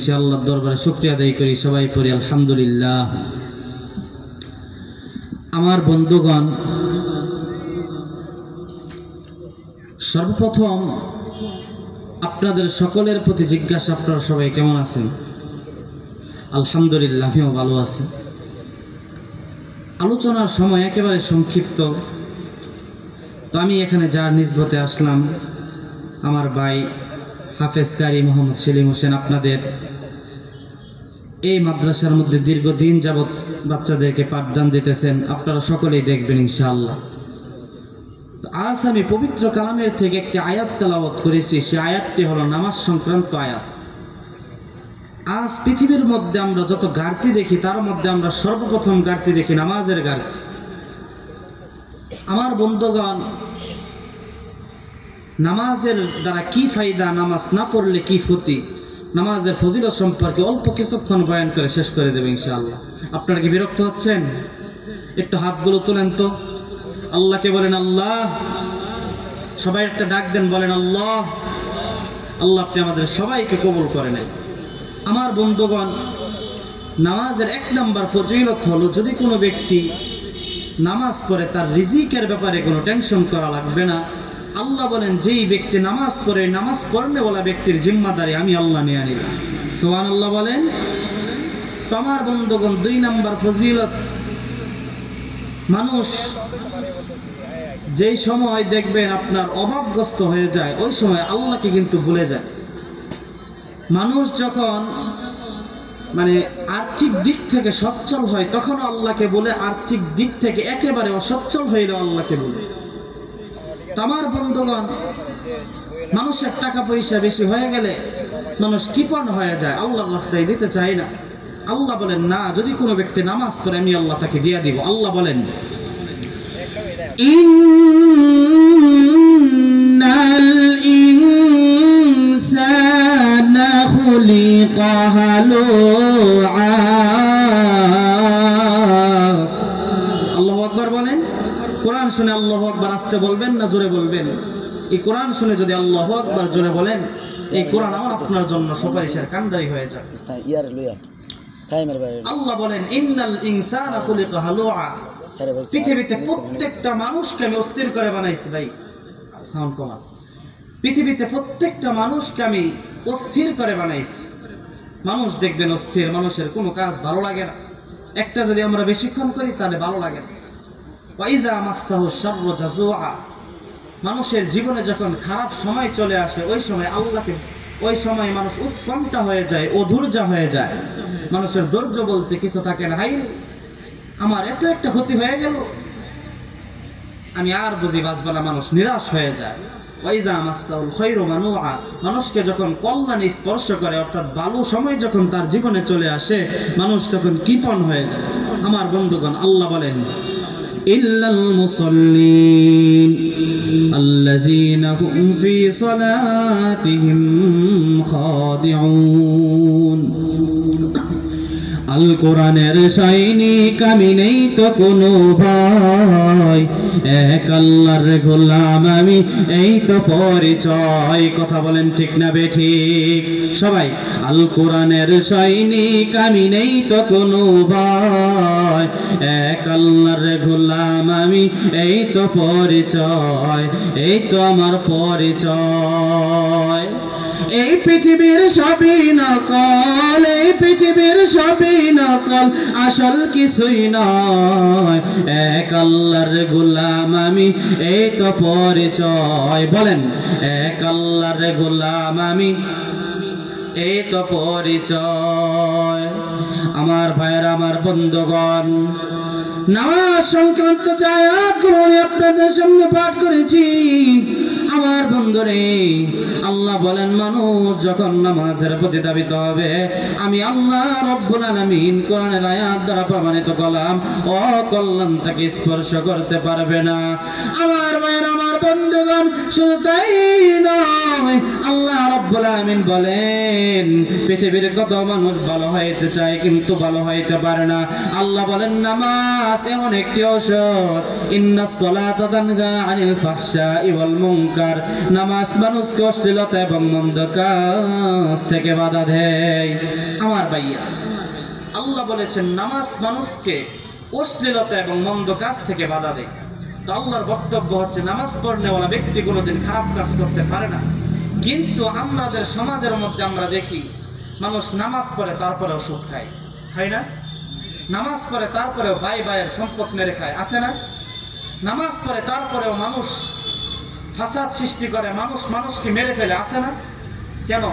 সে আল্লাহর দরবারে শুকরিয়া আদায় করি। সবাই পড়ি আলহামদুলিল্লাহ। আমার বন্ধুগণ, সর্বপ্রথম আপনাদের সকলের প্রতি জিজ্ঞাসা, আপনারা সবাই কেমন আছেন? আলহামদুলিল্লাহ, আমিও ভালো আছি। আলোচনার সময় একেবারে সংক্ষিপ্ত, তো আমি এখানে যার নিসবতে আসলাম, আমার ভাই হাফেজ কারি মোহাম্মদ সেলিম হোসেন আপনাদের এই মাদ্রাসার মধ্যে দীর্ঘদিন যাবৎ বাচ্চাদেরকে পাঠদান দিতেছেন। আপনারা সকলেই দেখবেন ইনশাআল্লাহ। আজ আমি পবিত্র কালামের থেকে একটি আয়াত তেলাওয়াত করেছি। সে আয়াতটি হলো নামাজ সংক্রান্ত আয়াত। আজ পৃথিবীর মধ্যে আমরা যত ঘাটতি দেখি, তার মধ্যে আমরা সর্বপ্রথম ঘাটতি দেখি নামাজের ঘাটতি। আমার বন্ধুগণ, নামাজের দ্বারা কি ফায়দা, নামাজ না পড়লে কি ক্ষতি, নামাজের ফজিলত সম্পর্কে অল্প কিছুক্ষণ বয়ান করে শেষ করে দেবে ইনশাআল্লাহ। আপনারা কি বিরক্ত হচ্ছেন? একটু হাতগুলো তোলেন তো, আল্লাহকে বলেন আল্লাহ। সবাই একটা ডাক দেন, বলেন আল্লাহ। আল্লাহ আপনি আমাদের সবাইকে কবুল করে নেন। আমার বন্ধুগণ, নামাজের এক নম্বর ফজিলত হলো, যদি কোনো ব্যক্তি নামাজ পড়ে তার রিজিকের ব্যাপারে কোনো টেনশন করা লাগবে না। আল্লাহ বলেন, যেই ব্যক্তি নামাজ পড়ে, নামাজ পড়নেওয়ালা ব্যক্তির জিম্মাদারি আমি আল্লাহ নিয়ে নিলাম। সুবহানাল্লাহ বলেন। তো আমার বন্ধুগণ, দুই নম্বর ফজিলত, মানুষ যেই সময় দেখবেন আপনার অভাবগ্রস্ত হয়ে যায়, ওই সময় আল্লাহকে কিন্তু ভুলে যায়। মানুষ যখন আর্থিক দিক থেকে সচ্ছল হয়, তখন আল্লাহকে বলে, আর্থিক দিক থেকে একেবারে অসচ্ছল হইলেও আল্লাহকে বলে। আমার বন্ধুগণ, মানুষের টাকা পয়সা বেশি হয়ে গেলে মানুষ কৃপণ হয়ে যায়, আল্লাহর রাস্তায় দিতে চায় না। আল্লাহ বলেন, না, যদি কোনো ব্যক্তি নামাজ পড়ে আমি আল্লাহ তাকে দিয়ে দিব। আল্লাহ বলেন, ইন্নাল ইনসানা খুলিকা হালুআ। আল্লাহু আকবার বলেন। কোরআন শুনে আল্লাহু আকবার আসতে বলবেন না জোরে বলবেন? এই কোরআন শুনে যদি আল্লাহু আকবার জোরে বলেন, এই কোরআন আমার আপনার জন্য সুপারিশের কান্ডারি হয়ে যাবে। আল্লাহ বলেন, ইন্নাল ইনসানা খুলিকা হালুআ। পৃথিবীতে প্রত্যেকটা মানুষকে আমি অস্থির করে বানাইছি। ভাই সাউন্ড কমা। পৃথিবীতে প্রত্যেকটা মানুষকে আমি অস্থির করে বানাইছি। মানুষ দেখবেন অস্থির, মানুষের কোনো কাজ ভালো লাগে না। একটা যদি আমরা বেশিক্ষণ করি তাহলে ভালো লাগে না। ওয়াইজা মাসসাহু শাররু জাযুআ। মানুষের জীবনে যখন খারাপ সময় চলে আসে, ওই সময় মানুষ উৎকণ্ঠা হয়ে যায়, অধৈর্য হয়ে যায়। মানুষের ধৈর্য বলতে কিছু থাকে না। হাই, আমার এত একটা ক্ষতি হয়ে গেল, আমি আর বুঝি বাঁচব না। মানুষ নিরাশ হয়ে যায়। ওয়াইজা মাসসাহুল খায়রু মানুআ। মানুষকে যখন কল্যাণ স্পর্শ করে, অর্থাৎ ভালো সময় যখন তার জীবনে চলে আসে, মানুষ তখন কৃপণ হয়ে যায়। আমার বন্ধুগণ, আল্লাহ বলেন, ইল্লাল মুসাল্লিন আল্লাযীনা হুম ফী সালাতিহিম খাদিউন। আল কোরআনের সৈনিক আমি, নেই তো কোনো ভয়, এক আল্লাহর গোলাম আমি, এই তো পরিচয়। কথা বলেন ঠিক না বেঠিক? সবাই, আল কোরআনের সৈনিক আমি, নেই তো কোনো ভয়, এক আল্লাহর গোলাম আমি, এই তো পরিচয়, এই তো আমার পরিচয়। এই পৃথিবীর সবই নকল, এই পৃথিবীর সবই নকল, আসল কিছুই নয়, এক আল্লাহর গোলাম আমি, এই তো পরিচয়। বলেন, এক আল্লাহর গোলাম আমি, এই তো পরিচয়। আমার ভাইয়েরা, আমার বন্ধুগণ, নামাজ সংক্রান্ত যে আয়াতগুলো আমি আপনাদের সামনে পাঠ করেছি, আমার বন্ধুরে, আল্লাহ বলেন, মানুষ যখন নামাজের প্রতি ধাবিত হবে, আমি আল্লাহ রব্বুল আলামিন কোরআনের আয়াত দ্বারা প্রমাণিত করলাম, অকল্যাণ তাকে স্পর্শ করতে পারবে না। আমার ভাইয়েরা, আমার বন্ধুগণ, শুধু তাই নয়, আল্লাহ রব্বুল আলামিন বলেন, পৃথিবীর কত মানুষ ভালো হইতে চায় কিন্তু ভালো হইতে পারে না। আল্লাহ বলেন, নামাজ এমন একটি ঔষধ, ইন্নাস সালাতা তানহা আনিল ফাহশাই ওয়াল মুনকার। মুনকার, নামাজ মানুষকে অশ্লীলতা এবং মন্দ কাজ থেকে বাধা দেয়। আমার ভাইয়া, আল্লাহ বলেছেন নামাজ মানুষকে অশ্লীলতা এবং মন্দ কাজ থেকে বাধা দেয়। তো আল্লাহর বক্তব্য হচ্ছে নামাজ পড়নেওয়ালা ব্যক্তি কোনোদিন খারাপ কাজ করতে পারে না। কিন্তু আমাদের সমাজের মধ্যে আমরা দেখি মানুষ নামাজ পড়ে তারপরেও সুদ খায়, খায় না? নামাজ পড়ে তারপরেও ভাই ভাইয়ের সম্পদ মেরে খায়, আছে না? নামাজ পড়ে তারপরেও মানুষ ফাসাদ সৃষ্টি করে, মানুষ মানুষকে মেরে ফেলে, আছে না? কেন?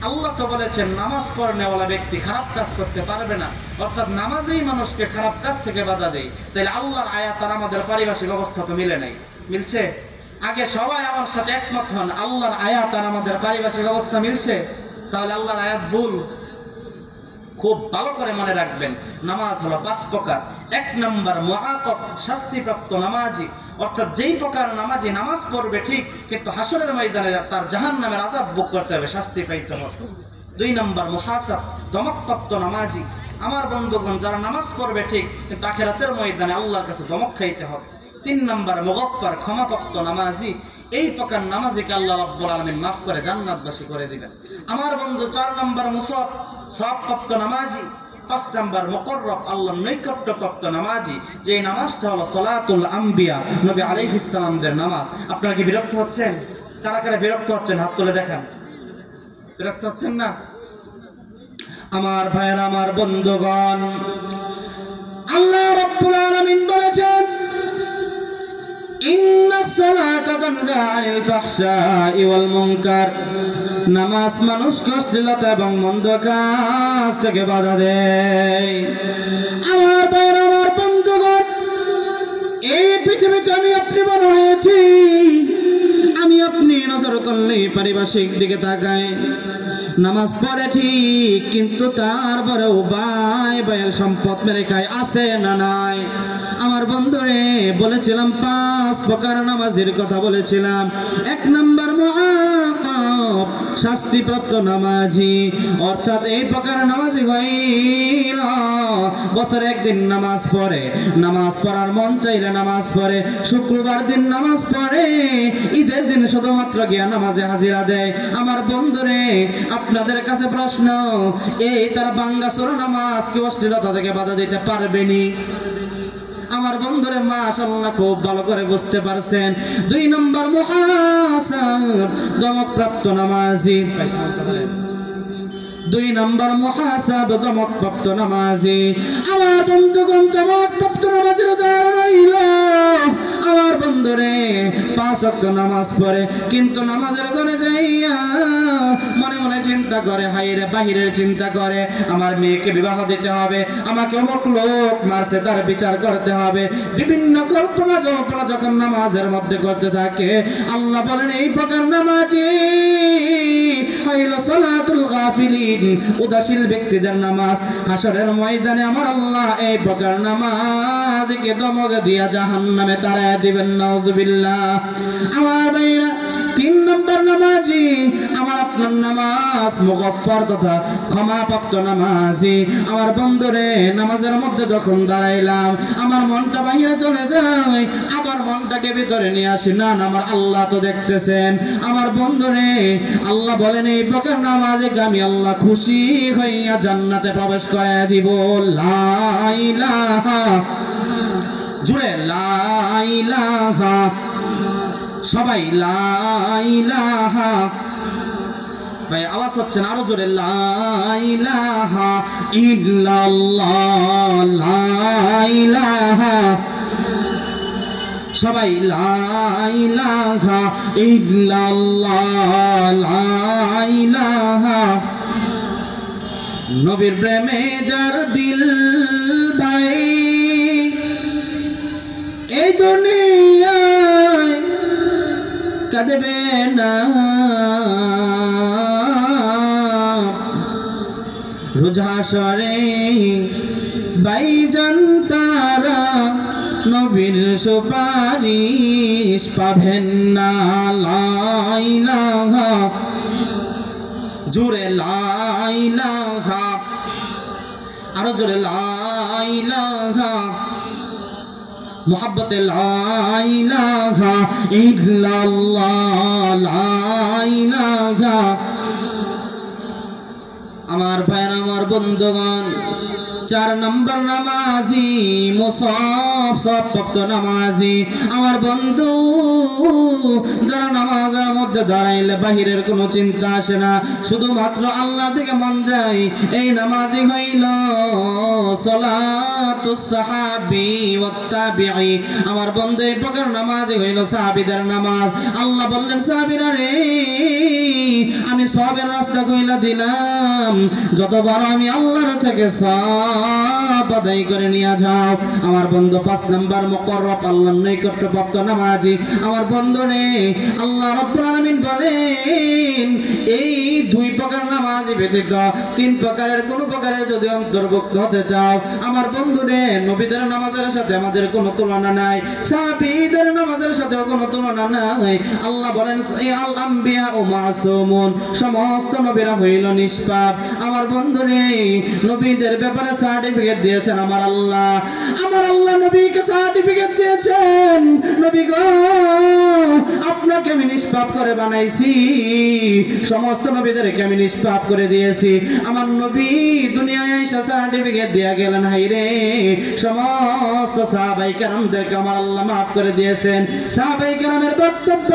আল্লাহ তো বলেছেন নামাজ পড়নেওয়ালা ব্যক্তি খারাপ কাজ করতে পারবে না, অর্থাৎ নামাজেই মানুষকে খারাপ কাজ থেকে বাধা দেয়। তাহলে আল্লাহর আয়াত আর আমাদের পারিভাষিক অবস্থা তো মিলে নাই। মিলছে? আগে সবাই আমার সাথে একমত হন, আল্লাহর আয়াত আর আমাদের পারিভাষিক অবস্থা মিলছে? তাহলে আল্লাহর আয়াত ভুল। খুব ভালো করে মনে রাখবেন, নামাজ হলো 5 প্রকার। 1 নম্বর মুআকাব, শাস্তিপ্রাপ্ত নামাজি, অর্থাৎ যেই প্রকার নামাজি নামাজ পড়বে ঠিক, কিন্তু হাসরের ময়দানে তার জাহান্নামের আযাব ভোগ করতে হবে, শাস্তি পাইতে হবে। 2 নম্বর মুহাসাব, দমকপ্রাপ্ত নামাজি, আমার বন্ধুগণ যারা নামাজ পড়বে ঠিক, কিন্তু আখিরাতের ময়দানে আল্লাহর কাছে দমক খাইতে হবে। 3 নম্বর মুগফফার, ক্ষমাপ্রাপ্ত নামাজি, এই প্রকার নামাজিকে আল্লাহ রাব্বুল আলামিন মাফ করে জান্নাতবাসী করে দিবেন। আমার বন্ধু 4 নম্বর মুসাব, সওয়াবপ্রাপ্ত নামাজি। 5 নম্বর মুকররব, আল্লাহর নৈকট্যপ্রাপ্ত নামাজি, যে নামাজটা হলো সালাতুল আম্বিয়া, নবী আলাইহিস সালামদের নামাজ। আপনারা কি বিরক্ত হচ্ছেন? কারা কারা বিরক্ত হচ্ছেন হাত তুলে দেখান। বিরক্ত হচ্ছেন না? আমার ভাইয়েরা, আমার বন্ধুগণ, আল্লাহ রাব্বুল আলামিন বলেছেন ইন্নাস সালাতা তানহা আনিল ফাহশাই ওয়াল মুনকার, নামাজ মানুষকে অশ্লীলতা এবং মন্দ কাজ থেকে বাধা দেয়। আমার ভাইয়েরা, আমার বন্ধুগণ, এই পৃথিবীতে আমি আপনি বড় হয়েছি, আমি আপনি নজর করলে পারিভাষিক দিকে তাকায়, নামাজ পড়ে ঠিক, কিন্তু তারপরেও ভাই ভাইয়ের সম্পদ মেরে খায়, আছে না নাই? আমার বন্ধুরে বলেছিলাম 5 প্রকার নামাজের কথা বলেছিলাম। 1 নম্বর মুআকাব, শাস্তিপ্রাপ্ত নামাজি, অর্থাৎ এই প্রকার নামাজি হইল বছরে 1 দিন নামাজ পড়ে, নামাজ পড়ার মন চাইলে নামাজ পড়ে, শুক্রবার দিন নামাজ পড়ে, ঈদের দিন শুধুমাত্র গিয়া নামাজে হাজিরা দেয়। আমার বন্ধুরে আপনাদের কাছে প্রশ্ন, এই তারা বাঙ্গাসুর নামাজ কি অশ্লীলতা থেকে বাধা দিতে পারবেনি? আমার বন্ধুরে মাশাআল্লাহ খুব ভালো করে বুঝতে পারছেন। 2 নম্বর মুহাসাব, দমকপ্রাপ্ত নামাজি। 2 নম্বর মুহাসাব, দমকপ্রাপ্ত নামাজি। আমার বন্ধুগণ, দমকপ্রাপ্ত নামাজের উদাহরণ হইল আমার বন্ধুরে 5 ওয়াক্ত নামাজ পড়ে, কিন্তু নামাজের ঘরে যাইয়া মনে মনে চিন্তা করে, হাইরে বাহিরের চিন্তা করে, আমার মেয়েকে বিবাহ দিতে হবে, আমাকে অমুক লোক মারছে তার বিচার করতে হবে, বিভিন্ন কল্পনা জল্পনা যখন নামাজের মধ্যে করতে থাকে, আল্লাহ বলেন এই প্রকার নামাজি হইল সালাতুল গাফিলিন, উদাসীন ব্যক্তিদের নামাজ। হাসরের ময়দানে আমার আল্লাহ এই প্রকার নামাজকে দমক দিয়া জাহান্নামে তাড়ায় দিবেন, নাউজুবিল্লাহ। আমার ভাইরা, 3 নম্বর নামাজি, আমার আপনার নামাজ মুগফফার তথা ক্ষমাপ্রাপ্ত নামাজি। আমার বন্ধুরে নামাজের মধ্যে যখন দাঁড়াইলাম, আমার মনটা বাহিরে চলে যায়, আবার মনটাকে ভিতরে নিয়ে আসি, না আমার আল্লাহ তো দেখতেছেন। আমার বন্ধুরে আল্লাহ বলেন এই প্রকার নামাজে আমি আল্লাহ খুশি হইয়া জান্নাতে প্রবেশ করায় দিব। লা ইলাহা, জুড়ে লা ইলাহা, সবাই লা ইলাহা। ভাই আওয়াজ হচ্ছে না, আরো জোরে লা ইলাহা ইল্লাল্লাহ, লা ইলাহা, সবাই লা ইলাহা ইল্লাল্লাহ, লা ইলাহা। নবীর প্রেমে যার দিল ভাই, এই দুনিয়ায় কাঁদবে না, রোজ হাসরে ভাইজান তারা নবীর সুপারিশ পাবেন না। লা ইলাহা, জোরে লা ইলাহা, আরো জোরে লা ইলাহা। মুহাব্বতে লা ইলাহা ইল্লাল্লাহ, লা ইলাহা। আমার ভাইয়ের, আমার বন্ধুগণ, 4 নম্বর নামাজি মুসাফ সবপ্ত নামাজি আমার বন্ধু, যারা নামাজের মধ্যে দাঁড়াইলে বাহিরের কোনো চিন্তা আসে না, শুধুমাত্র আল্লাহ দিকে মন যায়, এই নামাজি হইল সালাতুস সাহাবী ওয়াত তাবিঈ। আমার বন্ধু, এই প্রকার নামাজি হইল সাহাবীদের নামাজ। আল্লাহ বললেন, সাহাবীরা রে, আমি সবের রাস্তা কইলা দিলাম, যতবার আমি আল্লাহর থেকে সব আদায় করে নিয়ে যাও। আমার বন্ধু 5 নম্বর মুকররব, আল্লাহর নৈকট্যপ্রাপ্ত নামাজি। আমার বন্ধু রে, আল্লাহ রাব্বুল আলামিন বলেন, এই 2 প্রকার নামাজি ব্যতীত 3 প্রকারের কোন প্রকারের যদি অন্তর্ভুক্ত হতে চাও, আমার বন্ধু রে, নবীদের নামাজের সাথে আমাদের কোনো তুলনা নাই, সাহাবীদের নামাজের সাথেও কোনো তুলনা নাই। আল্লাহ বলেন, এই আল আম্বিয়া ও মাসুমুন, সমস্ত নবীরা হইল নিষ্পাপ। আমার বন্ধু রে, নবীদের ব্যাপারে সার্টিফিকেট দিয়েছেন আমার আল্লাহ। আমার আল্লাহ নবীকে সার্টিফিকেট দিয়েছেন, নবী গো, আপনাকে আমি নিষ্পাপ করে বানাইছি, সমস্ত নবীদেরকে আমি নিষ্পাপ করে দিয়েছি। আমার নবী দুনিয়ায় এসে সার্টিফিকেট দিয়ে গেলেন, হাই রে, সমস্ত সাহাবায়ে কেরামদেরকে আমার আল্লাহ মাফ করে দিয়েছেন। সাহাবায়ে কেরামের বক্তব্য,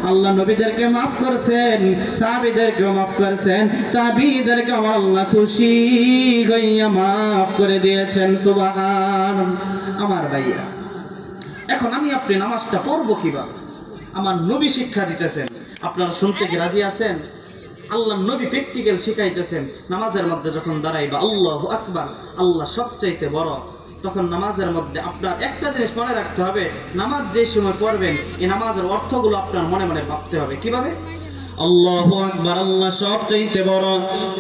আল্লাহ নবীদেরকে মাফ করেছেন, সাহাবীদেরকেও মাফ করেছেন, তাবিঈদেরকে আমার আল্লাহ খুশি হইয়া মাফ করে দিয়েছেন। সুবহানাল্লাহ। আমার ভাইয়া, এখন আমি আপনি নামাজটা পড়বো কিভাবে? আমার নবী শিক্ষা দিতেছেন, আপনারা শুনতে কি রাজি আছেন? আল্লাহ নবী প্র্যাকটিক্যাল শিখাইতেছেন। নামাজের মধ্যে যখন দাঁড়াইবা, আল্লাহু আকবার, আল্লাহ সবচাইতে বড়, তখন নামাজের মধ্যে আপনার একটা জিনিস মনে রাখতে হবে, নামাজ যে সময় পড়বেন, এই নামাজের অর্থগুলো আপনার মনে মনে ভাবতে হবে। কিভাবে? আল্লাহু আকবার, আল্লাহ সবচাইতে বড়।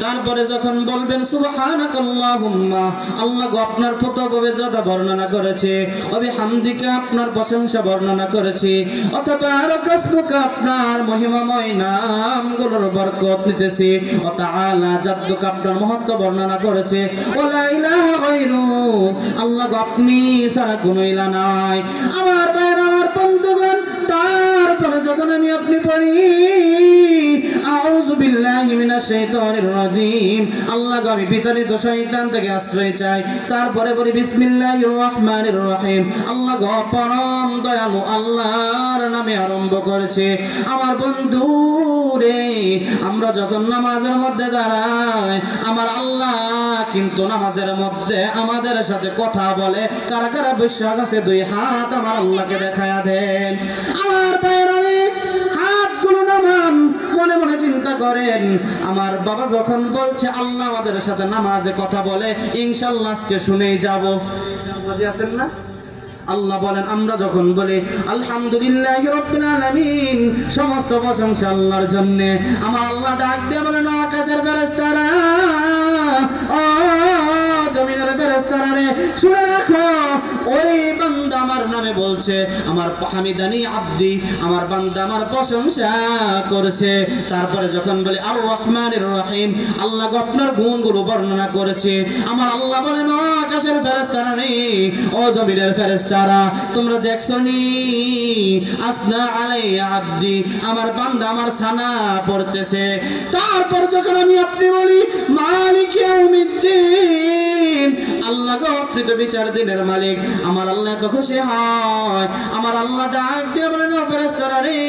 তারপরে যখন বলবেন সুবহানাকাল্লাহুম্মা, আল্লাহ গো আপনার কত পবিত্রতা বর্ণনা করেছে, ওয়া বিহামদিকা আপনার প্রশংসা বর্ণনা করেছে, অতঃপর আসমুকা আপনার মহিমাময় নামগুলোর বরকত নিতেছি, ওয়া তাআলা জাদ্দুকা আপনার মহত্ব বর্ণনা করেছে, ওয়া লা ইলাহা গায়রু, আল্লাহ গো আপনি ছাড়া কোনো ইলাহ নাই। আমার ভাইরা, আমার বন্ধুগণ, তারপরে যখন আমি আপনি পড়ি আউযু বিল্লাহি মিনাশ শাইতানির রাজিম, আল্লাহ গো আমি বিতাড়িত শয়তান থেকে আশ্রয় চাই। তারপরে বলি বিসমিল্লাহির রহমানির রহিম, আল্লাহ গো পরম দয়ালু আল্লাহর নামে আরম্ভ করেছে। আমার বন্ধু রে, আমরা যখন নামাজের মধ্যে দাঁড়াই, আমার আল্লাহ কিন্তু নামাজের মধ্যে আমাদের সাথে কথা বলে। কারা কারা বিশ্বাস আছে? 2 হাত আমার আল্লাহকে দেখায়া দেন। আমার ভাইরা রে, হাতগুলো নামান, মনে মনে চিন্তা করেন, আমার বাবা যখন বলছে আল্লাহ আমাদের সাথে নামাজে কথা বলে, ইনশাআল্লাহ আজকে শুনেই যাব। রাজি আছেন না? আল্লাহ বলেন, আমরা যখন বলি আলহামদুলিল্লাহি রাব্বিল আলামিন, সমস্ত প্রশংসা আল্লাহর জন্য, আমার আল্লাহ ডাক দিয়ে বলেন, আকাশের ফেরেশতারা, ও জমিনের ফেরেশতারা রে, শুনে রাখো, ওই বান্দা আমার নামে বলছে, আমার হামিদানি আব্দি, আমার বান্দা আমার প্রশংসা করছে। তারপরে যখন বলি আর রহমানির রহিম, আল্লাহ আপনার গুণগুলো বর্ণনা করেছে। আমার আল্লাহ বলেন, ও আকাশের ফেরেশতারা রে, ও জমিনের ফেরেশতারা, তোমরা দেখছো নি আসনা আলাইয়া আব্দি, আমার বান্দা আমার সানা পড়তেছে। তারপর যখন আমি আপনি বলি মালিক ইয়াউমিদ্দিন, আল্লাহ গো আপনি তো বিচার দিনের মালিক, আমার আল্লাহ তো খুশি হয়। আমার আল্লাহ ডাক দিয়ে বলেন, ও ফেরেশতারা রে,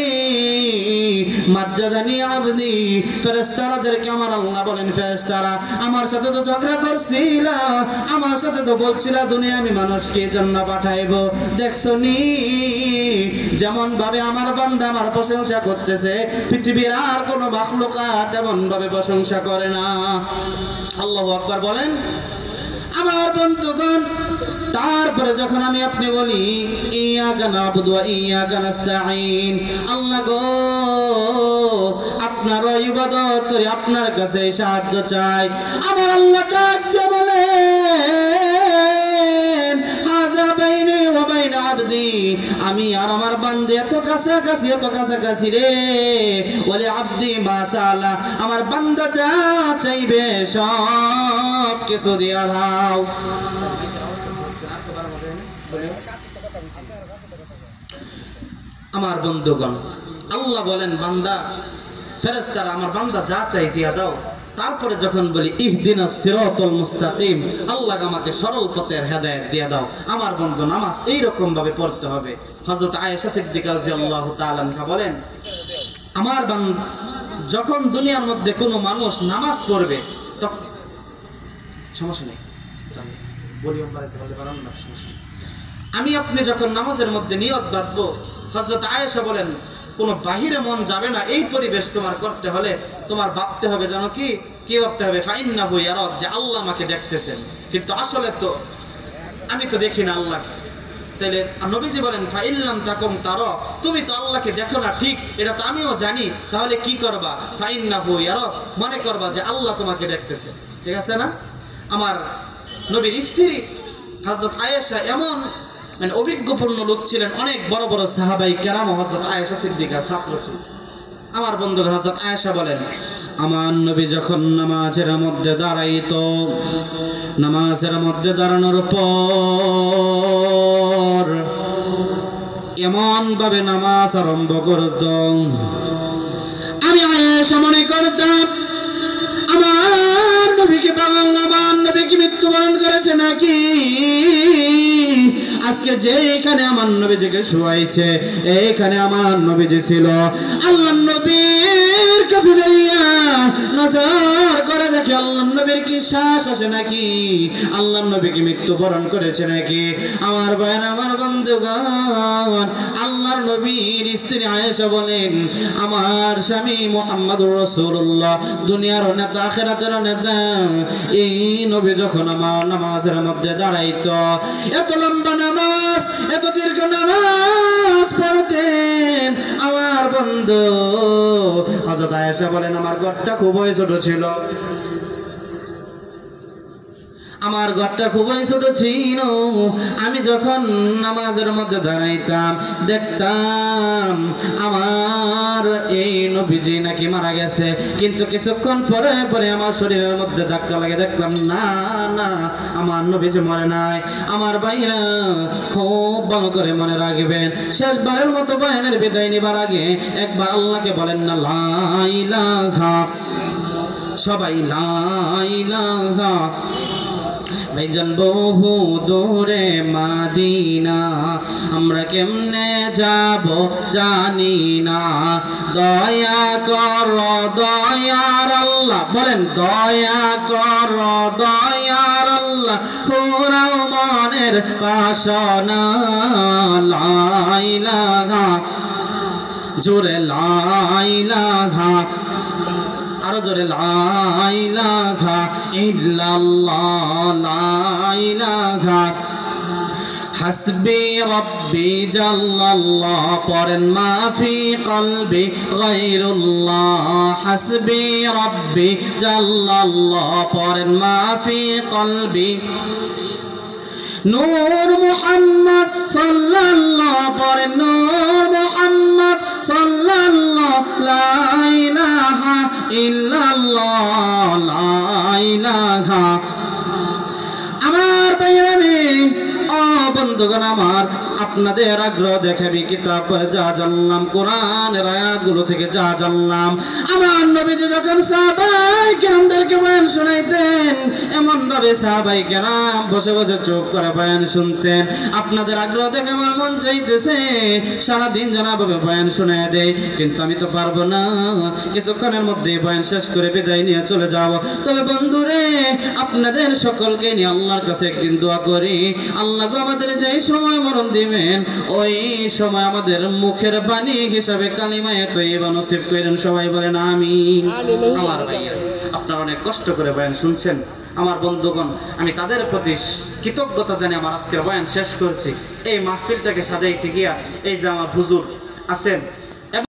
মাজ্জাদানি আবদি, ফেরেশতাদেরকে আমার আল্লাহ বলেন, ফেরেশতারা আমার সাথে তো ঝগড়া করছিলা, আমার সাথে তো বলছিলা দুনিয়া আমি মানুষকে জন্য পাঠাইবো, দেখছো নি যেমন ভাবে আমার বান্দা আমার প্রশংসা করতেছে, পৃথিবীর আর কোনো মাখলুকাত তেমন ভাবে প্রশংসা করে না। আল্লাহু আকবার বলেন। আমার বন্ধুগণ, তারপরে যখন আমি আপনি বলি ইয়াকা নাবুদু ওয়া ইয়াকা নাস্তাঈন, আল্লাহ গো আপনার ইবাদত করি, আপনার কাছে সাহায্য চাই, আমার আল্লাহ ডাক দিয়ে বলেন, হাযা বাইনি ওয়া বাইনা আবদি, আমি আর আমার বান্দা এত কাছাকাছি রে, ওয়ালি আবদি মা সালা, আমার বান্দা যা চাইবে সব কিছু দিয়া দাও। আমার বন্ধুগণ, আল্লাহ বলেন বান্দা ফেরেশতারা আমার বান্দা যা চাই দিয়া দাও। তারপরে যখন বলি ইহদিনাস সিরাতাল মুস্তাকিম, আল্লাহ আমাকে সরল পথের হেদায়েত দিয়ে দাও। আমার বন্ধু নামাজ এইরকম ভাবে পড়তে হবে। হযরত আয়েশা সিদ্দিকা রাদিয়াল্লাহু তাআলা আনহা বলেন, আমার বান্দা যখন দুনিয়ার মধ্যে কোনো মানুষ নামাজ পড়বে তখন সমস্যা নেই, আমি আপনি যখন নামাজের মধ্যে নিয়ত বাঁধবো, হযরত আয়েশা বলেন কোনো বাহিরে মন যাবে না। এই পরিবেশ তোমার করতে হলে তোমার ভাবতে হবে জানো কি ভাবতে হবে, ফাইন্নাহু ইয়ারাক, যে আল্লাহ আমাকে দেখতেছেন, কিন্তু আসলে তো আমি তো দেখি না আল্লাহকে। তাইলে নবীজি বলেন ফাইল্লাম তাকুম তারা, তুমি তো আল্লাহকে দেখো না ঠিক, এটা তো আমিও জানি, তাহলে কি করবা, ফাইন্নাহু ইয়ারাক, মনে করবা যে আল্লাহ তোমাকে দেখতেছেন। ঠিক আছে না? আমার নবীর স্ত্রী হযরত আয়েশা এমন মানে অভিজ্ঞপূর্ণ লোক ছিলেন, অনেক বড় বড় সাহাবাই কেরাম হযরত আয়েশা সিদ্দিকা ছাত্র ছিলেন। আমার বন্ধু হযরত আয়েশা বলেন, আমার নবী যখন নামাজের মধ্যে দাঁড়াইতো, নামাজের মধ্যে দাঁড়ানোর পর এমন ভাবে নামাজ আরম্ভ করত, আমি আয়েশা মনে করতাম আমার নবীকে পাগল, আমার নবীকে মৃত্যুবরণ করেছে নাকি। আজকে যে এখানে আমার নবীজিকে শুয়াইছে, এখানে আমার নবীজি ছিল। আল্লাহ নবীর কাছে যাইয়া নজর করে দেখে আল্লাহ নবীর কি শ্বাস আসে নাকি, আল্লাহ নবী কি মৃত্যুবরণ করেছে নাকি। আমার ভাইয়ের, আমার বন্ধুগণ, আল্লাহর নবীর স্ত্রী আয়েশা বলেন, আমার স্বামী মুহাম্মদুর রাসূলুল্লাহ, দুনিয়ার নেতা আখিরাতের নেতা, এই নবী যখন আমার নামাজের মধ্যে দাঁড়াইতো, এত লম্বা নামাজ, এত দীর্ঘ নামাজ পড়তেন। আমার বন্ধু হযরত আয়েশা বলেন, আমার ঘরটা খুবই ছোট ছিল, আমার ঘরটা খুবই ছোট ছিল। আমি যখন নামাজের মধ্যে দাঁড়াইতাম দেখতাম আমার এই নবীজি নাকি মারা গেছে, কিন্তু কিছুক্ষণ পরে পরে আমার শরীরের মধ্যে ধাক্কা লাগে, দেখলাম না না আমার নবীজি মরে নাই। আমার ভাইরা খুব ভালো করে মনে রাখবেন, শেষবারের মতো বয়ানের বিদায় নেবার আগে একবার আল্লাহকে বলেন না লা ইলাহা, সবাই লা ইলাহা। ভাইজান বহু দূরে মাদিনা, আমরা কেমনে যাব জানি না, দয়া কর দয়ার আল্লাহ, বলেন দয়া কর দয়ার আল্লাহ, পুরাও মনের বাসনা, লা ইলাহা, জোরে লা ইলাহা, আরো জোরে লা ইলাহা ইল্লাল্লাহ, লা ইলাহা হাসবি রব্বি জাল্লাল্লাহ, পড়েন মা ফি কলবি গায়রুল্লাহ, হাসবি রব্বি জাল্লাল্লাহ, পড়েন মা ফি কলবি নূর মুহাম্মদ সাল্লাল্লাহ, পড়েন নূর মুহাম্মদ সাল্লাল্লাহ, লা ইলাহা ইল্লাল্লাহ, লা ইলাহা। আমার ভাইরানে, ও বন্ধুগণ আমার, আপনাদের আগ্রহ দেখাবি কিতাব পড়ে যা জানলাম, কোরআনের আয়াতগুলো থেকে যা জানলাম। আমার নবীজি যখন সাহাবায়ে কেরামদেরকে বয়ান শোনাইতেন, এমন ভাবে সাহাবায়ে কেরাম বসে বসে চুপ করে বয়ান শুনতেন। আপনাদের আগ্রহ দেখে আমার মন চাইতেছে সারাদিন জানাভাবে বয়ান শোনায় দেয়, কিন্তু আমি তো পারবো না, কিছুক্ষণের মধ্যে বয়ান শেষ করে বিদায় নিয়ে চলে যাব। তবে বন্ধুরে, আপনাদের সকলকে নিয়ে আল্লাহর কাছে একদিন দোয়া করি, আল্লাহ আমাদের যে সময় মরণ দিবেন, ওই সময় আমাদের মুখের বাণী হিসাবে কালিমায়ে তয়্যিবা নসিব করেন। সবাই বলেন আমিন। আমার ভাইয়া, আপনারা অনেক কষ্ট করে বয়ান শুনছেন। আমার বন্ধুগণ, আমি তাদের প্রতি কৃতজ্ঞতা জানি আমার আজকের বয়ান শেষ করছি। এই মাহফিলটাকে সাজাইতে গিয়া এই যে আমার হুজুর আছেন,